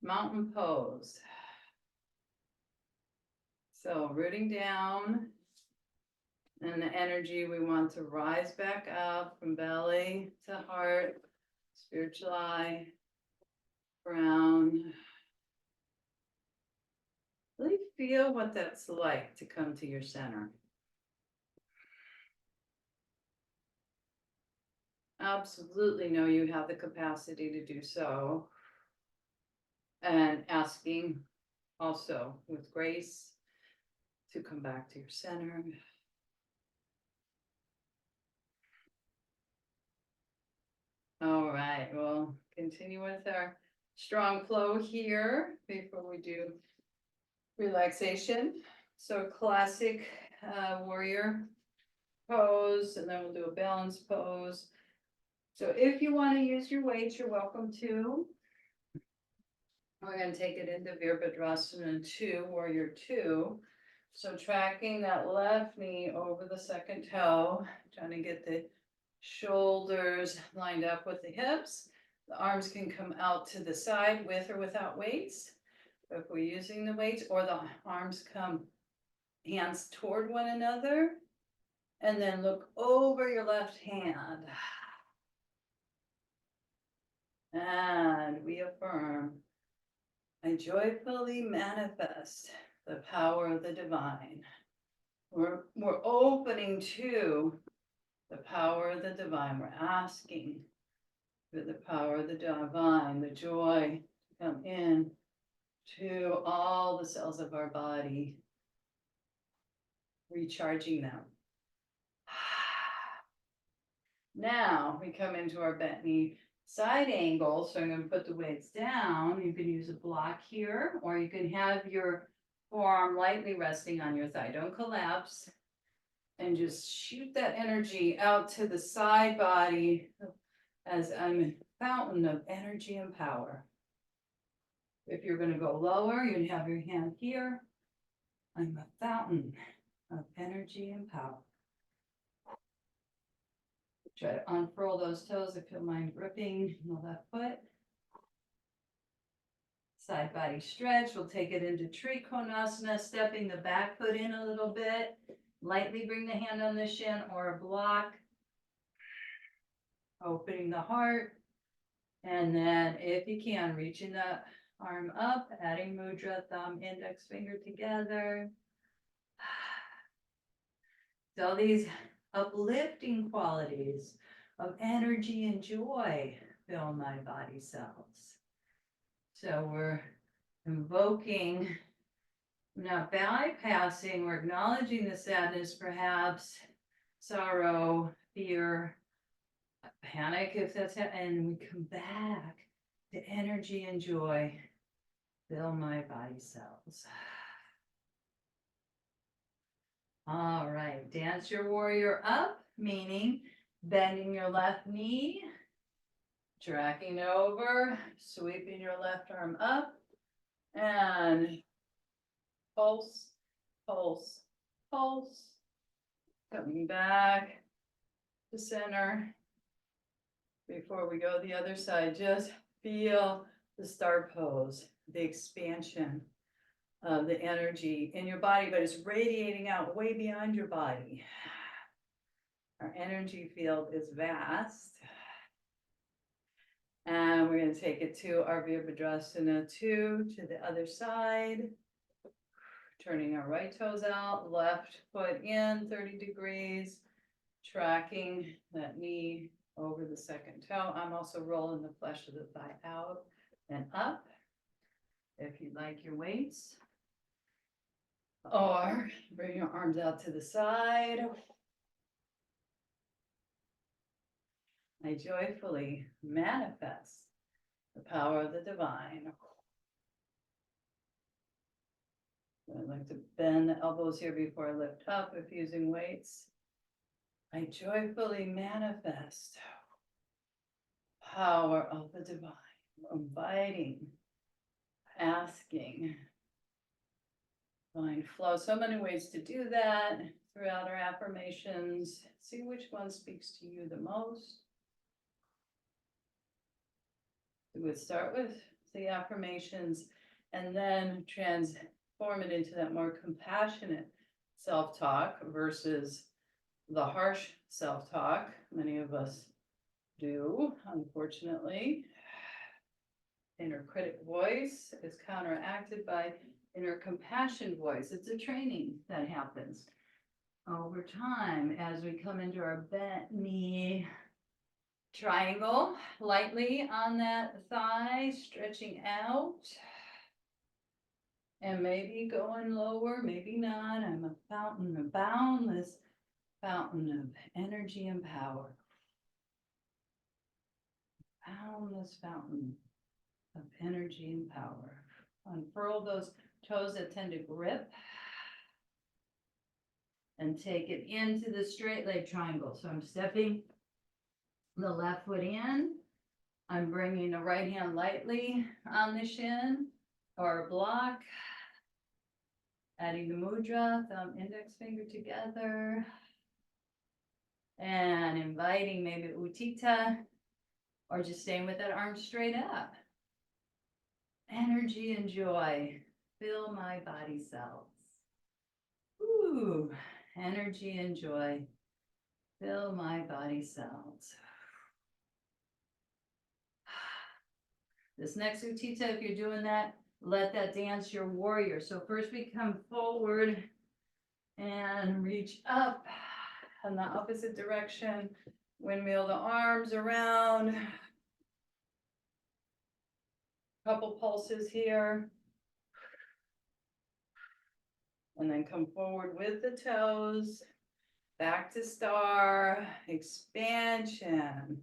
A: Mountain pose. So rooting down, and the energy, we want to rise back up from belly to heart, spiritual eye, crown. Really feel what that's like to come to your center. absolutely know you have the capacity to do so. And asking also with grace to come back to your center. All right, we'll continue with our strong flow here before we do relaxation. So classic warrior pose, and then we'll do a balance pose. So if you want to use your weights, you're welcome to. We're going to take it into Virabhadrasana 2, Warrior 2. So tracking that left knee over the second toe, trying to get the shoulders lined up with the hips. The arms can come out to the side with or without weights. If we're using the weights, or the arms come hands toward one another, and then look over your left hand. And we affirm, I joyfully manifest the power of the divine. We're opening to the power of the divine. We're asking for the power of the divine, the joy to come in to all the cells of our body, recharging them. Now we come into our bent knee side angle. So I'm going to put the weights down. You can use a block here, or you can have your forearm lightly resting on your thigh. Don't collapse. And just shoot that energy out to the side body as I'm a fountain of energy and power. If you're going to go lower, you'd have your hand here. I'm a fountain of energy and power. Try to unfurl those toes if you don't mind gripping the left foot. Side body stretch. We'll take it into Trikonasana, stepping the back foot in a little bit. Lightly bring the hand on the shin or a block. Opening the heart. And then if you can, reaching the arm up, adding mudra, thumb, index finger together. So these uplifting qualities of energy and joy fill my body cells. So we're invoking, not bypassing, we're acknowledging the sadness, perhaps sorrow, fear, panic, if that's it, and we come back to energy and joy fill my body cells. All right, dance your warrior up, meaning bending your left knee, tracking over, sweeping your left arm up, and pulse, pulse, pulse, coming back to center. Before we go the other side, just feel the star pose, the expansion of the energy in your body, but it's radiating out way beyond your body. Our energy field is vast. And we're going to take it to our Virabhadrasana 2, to the other side. Turning our right toes out, left foot in 30 degrees, tracking that knee over the second toe. I'm also rolling the flesh of the thigh out and up. If you'd like your weights. Or bring your arms out to the side. I joyfully manifest the power of the divine. I'd like to bend the elbows here before I lift up if using weights. I joyfully manifest power of the divine. Inviting, asking, divine flow. So many ways to do that throughout our affirmations. See which one speaks to you the most. We would start with the affirmations and then transform it into that more compassionate self-talk versus the harsh self-talk many of us do, unfortunately. Inner critic voice is counteracted by inner compassion voice. It's a training that happens over time as we come into our bent knee, Triangle lightly on that thigh, stretching out. And maybe going lower, maybe not. I'm a fountain, a boundless fountain of energy and power. Boundless fountain of energy and power. Unfurl those toes that tend to grip. And take it into the straight leg triangle. So I'm stepping the left foot in. I'm bringing the right hand lightly on the shin or block. Adding the mudra, thumb, index finger together. And inviting maybe Utthita, or just staying with that arm straight up. Energy and joy fill my body cells. Ooh, energy and joy fill my body cells. This next Utthita, if you're doing that, let that dance your warrior. So first we come forward and reach up in the opposite direction. Windmill the arms around. Couple pulses here. And then come forward with the toes. Back to star. Expansion.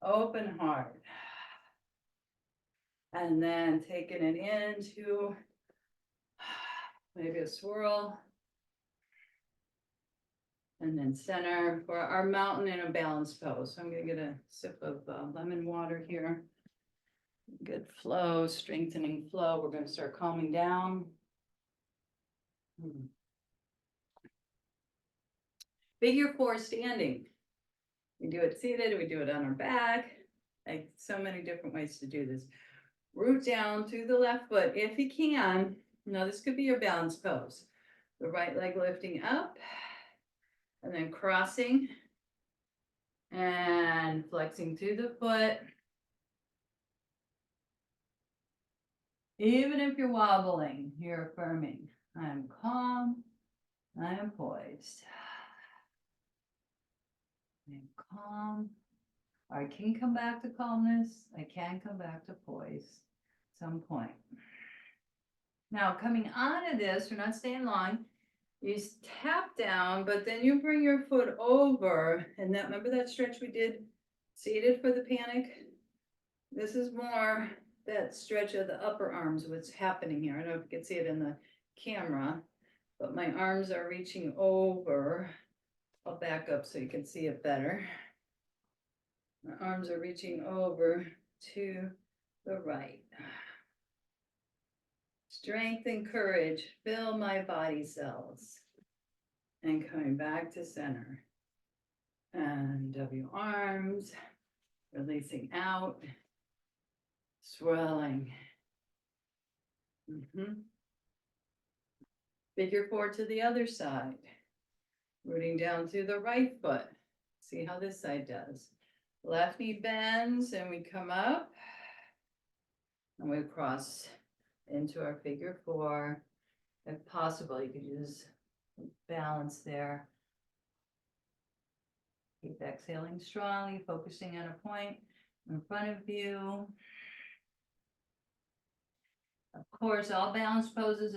A: Open heart. And then taking it into maybe a swirl. And then center for our mountain in a balanced pose. So I'm going to get a sip of lemon water here. Good flow, strengthening flow. We're going to start calming down. Figure 4 standing. We do it seated, we do it on our back. Like so many different ways to do this. Root down through the left foot if you can. Now this could be your balance pose. The right leg lifting up and then crossing and flexing through the foot. Even if you're wobbling, you're affirming. I am calm, I am poised. I am calm. I can come back to calmness. I can come back to poise at some point. Now, coming out of this, we're not staying long. You tap down, but then you bring your foot over. And that, remember that stretch we did seated for the panic? This is more that stretch of the upper arms, what's happening here. I don't know if you can see it in the camera, but my arms are reaching over. I'll back up so you can see it better. My arms are reaching over to the right. Strength and courage fill my body cells. And coming back to center. And W arms, releasing out, swirling. Figure 4 to the other side. Rooting down through the right foot. See how this side does. Left knee bends and we come up. And we cross into our figure 4. If possible, you could use balance there. Keep exhaling strongly, focusing on a point in front of you. Of course, all balance poses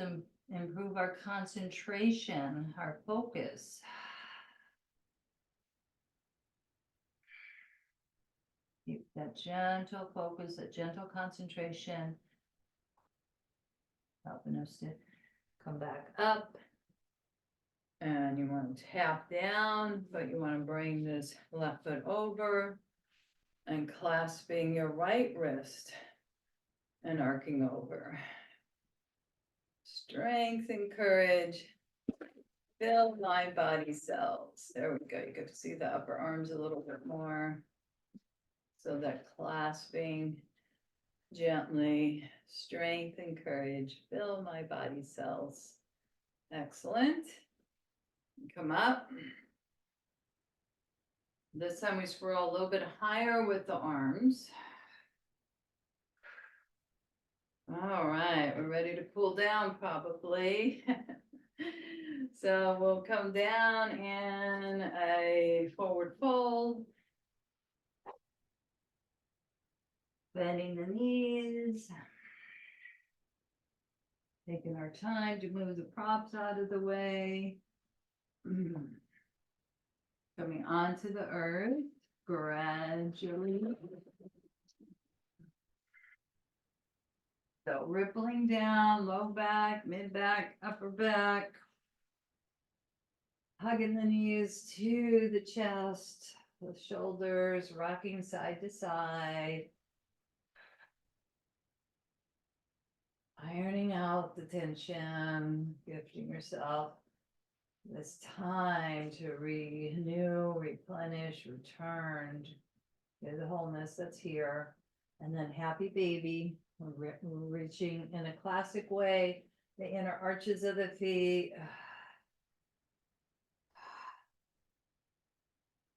A: improve our concentration, our focus. Keep that gentle focus, that gentle concentration, helping us to come back up. And you want to tap down, but you want to bring this left foot over and clasping your right wrist and arcing over. Strength and courage fill my body cells. There we go. You can see the upper arms a little bit more. So that clasping gently, strength and courage fill my body cells. Excellent. Come up. This time we swirl a little bit higher with the arms. All right, we're ready to cool down probably. So we'll come down in a forward fold.
B: Bending the knees. Taking our time to move the props out of the way. Coming onto the earth gradually. So rippling down, low back, mid back, upper back. Hugging the knees to the chest, the shoulders rocking side to side. Ironing out the tension, gifting yourself this time to renew, replenish, return to the wholeness that's here. And then happy baby, we're reaching in a classic way, the inner arches of the feet.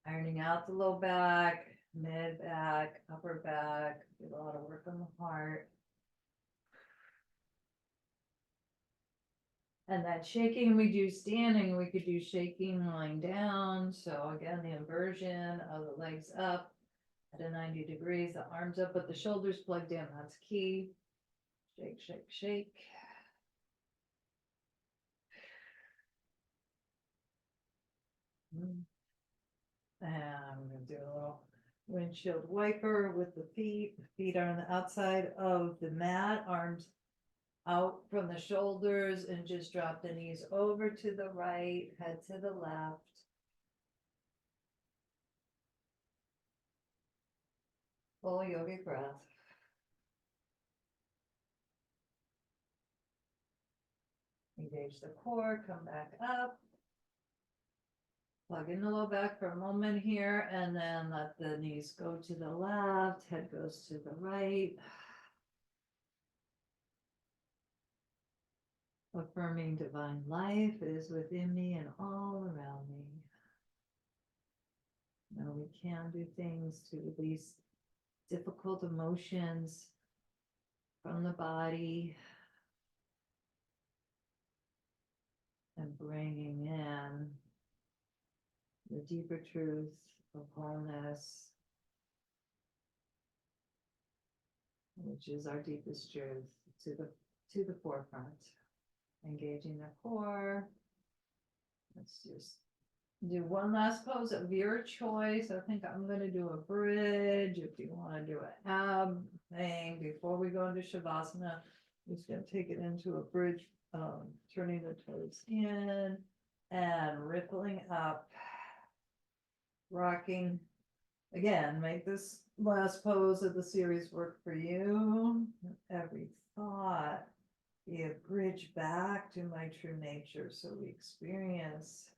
B: Ironing out the low back, mid back, upper back, do a lot of work on the heart. And that shaking we do standing, we could do shaking lying down. So again, the inversion of the legs up at a 90 degrees, the arms up, but the shoulders plugged in, that's key. Shake, shake, shake. And I'm gonna do a little windshield wiper with the feet. The feet are on the outside of the mat, arms out from the shoulders, and just drop the knees over to the right, head to the left. Full yogic breath. Engage the core, come back up. Plug in the low back for a moment here, and then let the knees go to the left, head goes to the right. Affirming divine life is within me and all around me. Now we can do things to release difficult emotions from the body and bringing in the deeper truth of wholeness, which is our deepest truth, to the forefront. Engaging the core. Let's just do one last pose of your choice. I think I'm going to do a bridge. If you want to do an ab thing before we go into Shavasana, I'm just going to take it into a bridge, turning the toes in and rippling up, rocking. Again, make this last pose of the series work for you. Every thought be a bridge back to my true nature, so we experience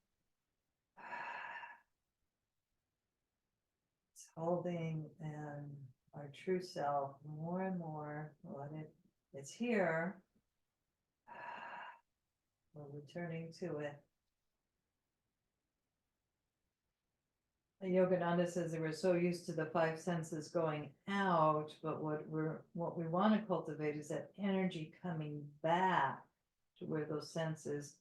B: holding and our true self more and more. It's here. We're returning to it. Yogananda says that we're so used to the five senses going out, but what we want to cultivate is that energy coming back to where those senses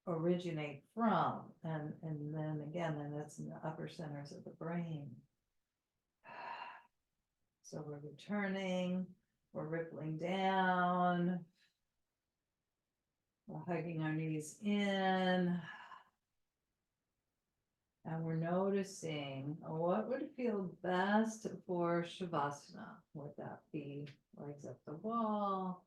B: originate from, and then again, and that's in the upper centers of the brain. So we're returning, we're rippling down, we're hugging our knees in. And we're noticing what would feel best for Shavasana. Would that be legs up the wall,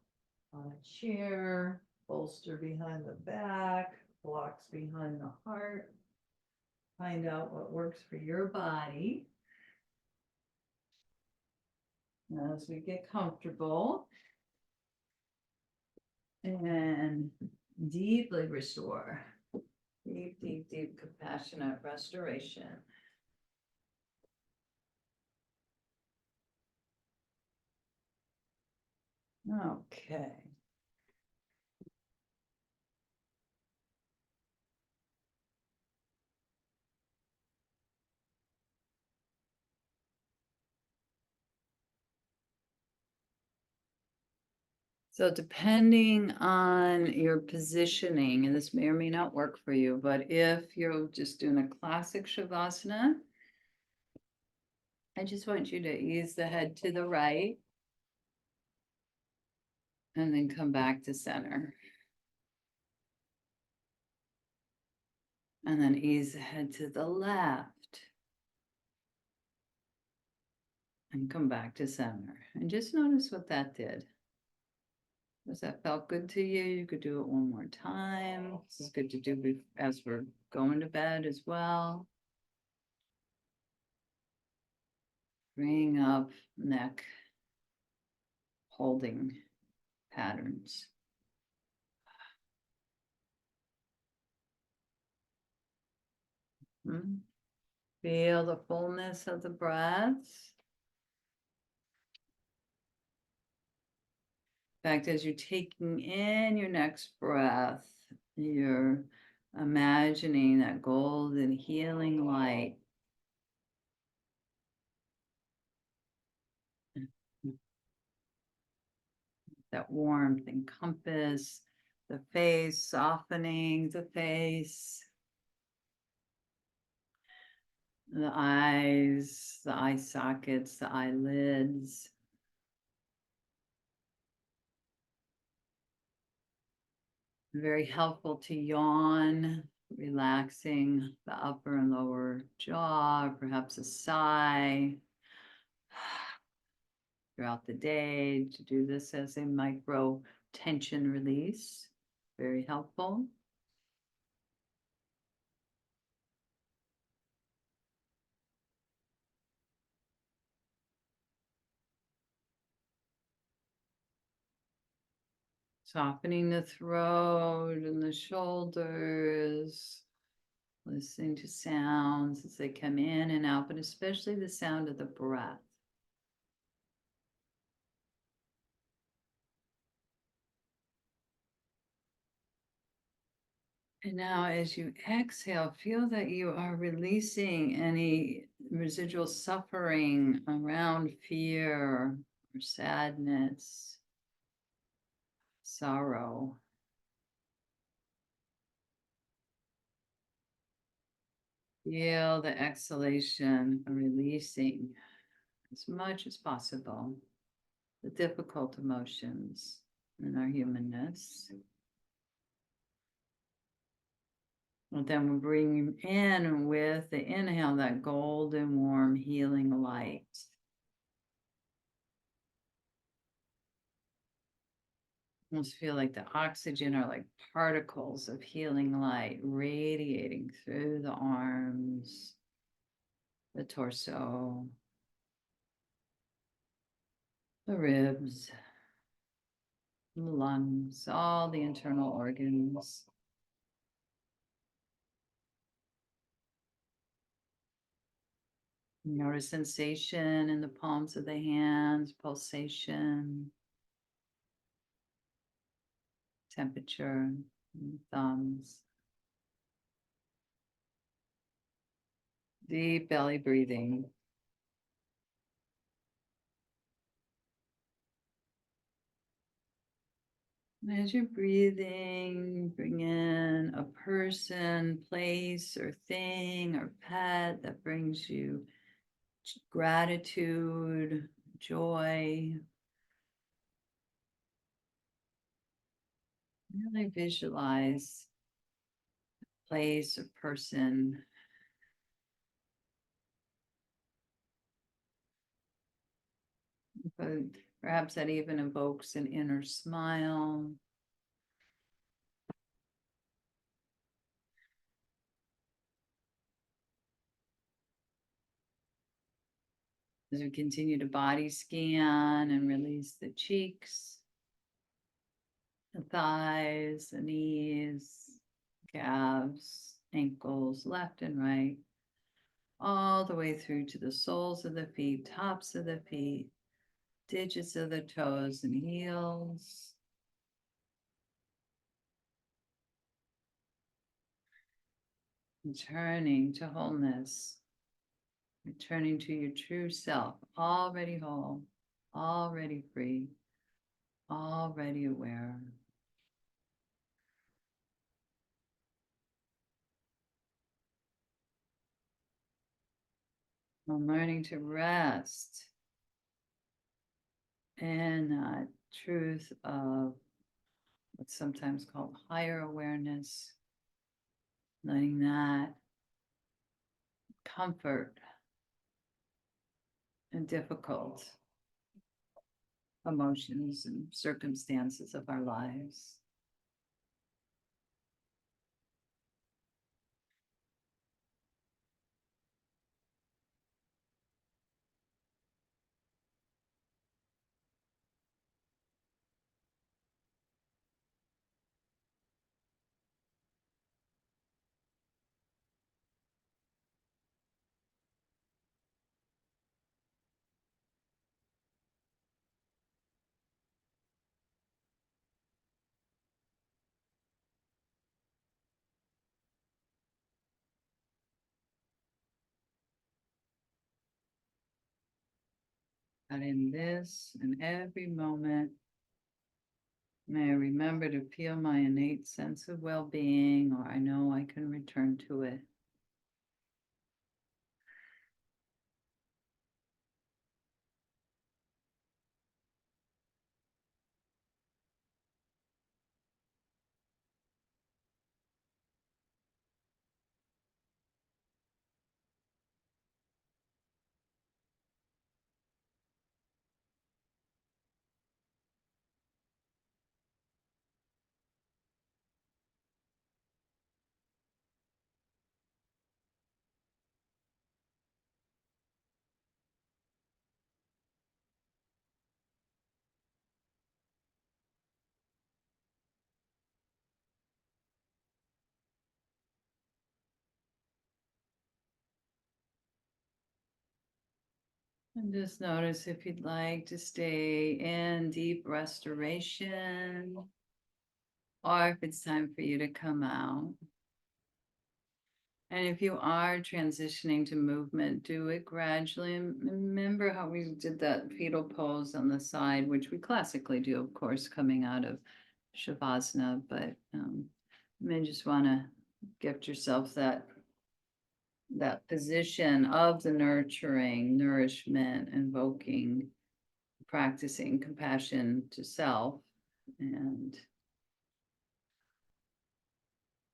B: on a chair, bolster behind the back, blocks behind the heart? Find out what works for your body. As we get comfortable and deeply restore. Deep, deep, deep, compassionate restoration. Okay. So depending on your positioning, and this may or may not work for you, but if you're just doing a classic Shavasana, I just want you to ease the head to the right
A: And then come back to center. And then ease the head to the left. And come back to center. And just notice what that did. Does that felt good to you? You could do it one more time. This is good to do as we're going to bed as well. Bring up neck holding patterns. Feel the fullness of the breaths. In fact, as you're taking in your next breath, you're imagining that golden healing light that warmth encompass the face, softening the face, the eyes, the eye sockets, the eyelids. Very helpful to yawn, relaxing the upper and lower jaw, perhaps a sigh throughout the day, to do this as a micro tension release. Very helpful. Softening the throat and the shoulders, listening to sounds as they come in and out, but especially the sound of the breath. And now as you exhale, feel that you are releasing any residual suffering around fear or sadness, sorrow. Feel the exhalation, releasing as much as possible the difficult emotions in our humanness. And then we're bringing in with the inhale that golden, warm, healing light. Almost feel like the oxygen are like particles of healing light radiating through the arms, the torso, the ribs, the lungs, all the internal organs. Notice sensation in the palms of the hands, pulsation, temperature, thumbs. Deep belly breathing. And as you're breathing, bring in a person, place, or thing, or pet that brings you gratitude, joy. Really visualize a place or person. But perhaps that even evokes an inner smile. As we continue to body scan and release the cheeks, the thighs, the knees, calves, ankles, left and right, all the way through to the soles of the feet, tops of the feet, digits of the toes and heels. Returning to wholeness, returning to your true self, already whole, already free, already aware. I'm learning to rest in that truth of what's sometimes called higher awareness, letting that comfort and difficult emotions and circumstances of our lives. But in this and every moment, may I remember to feel my innate sense of well-being, or I know I can return to it. And just notice if you'd like to stay in deep restoration, or if it's time for you to come out. And if you are transitioning to movement, do it gradually. And remember how we did that fetal pose on the side, which we classically do, of course, coming out of Shavasana, but you may just want to gift yourself that position of the nurturing, nourishment, invoking, practicing compassion to self, and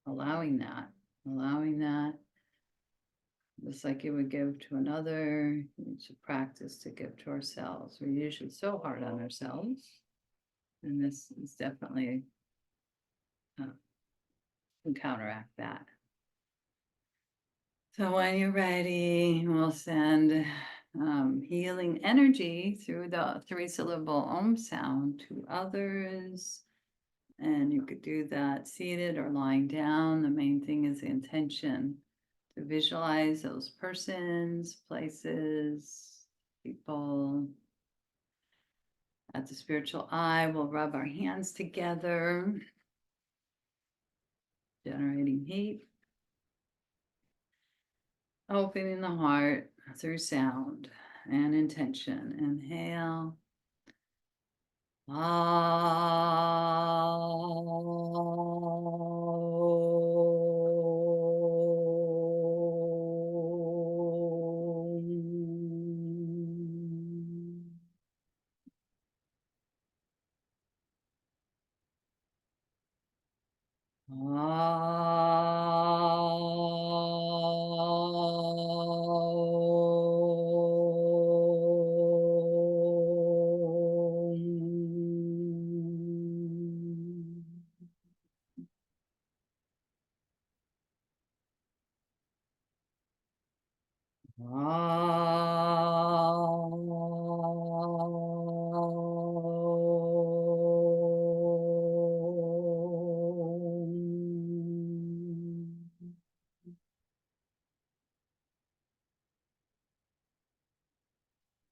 A: allowing that, just like you would give to another. We should practice to give to ourselves. We're usually so hard on ourselves, and this is definitely can counteract that. So when you're ready, we'll send healing energy through the 3-syllable Om sound to others. And you could do that seated or lying down. The main thing is the intention to visualize those persons, places, people. At the spiritual eye, we'll rub our hands together, generating heat. Opening the heart through sound and intention. Inhale.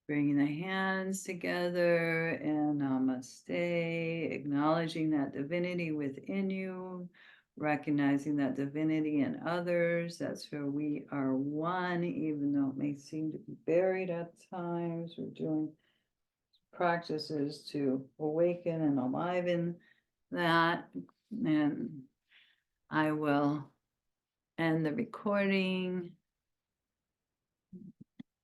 A: Bringing the hands together and namaste, acknowledging that divinity within you, recognizing that divinity in others. That's where we are one, even though it may seem to be buried at times. We're doing practices to awaken and enliven that. And I will end the recording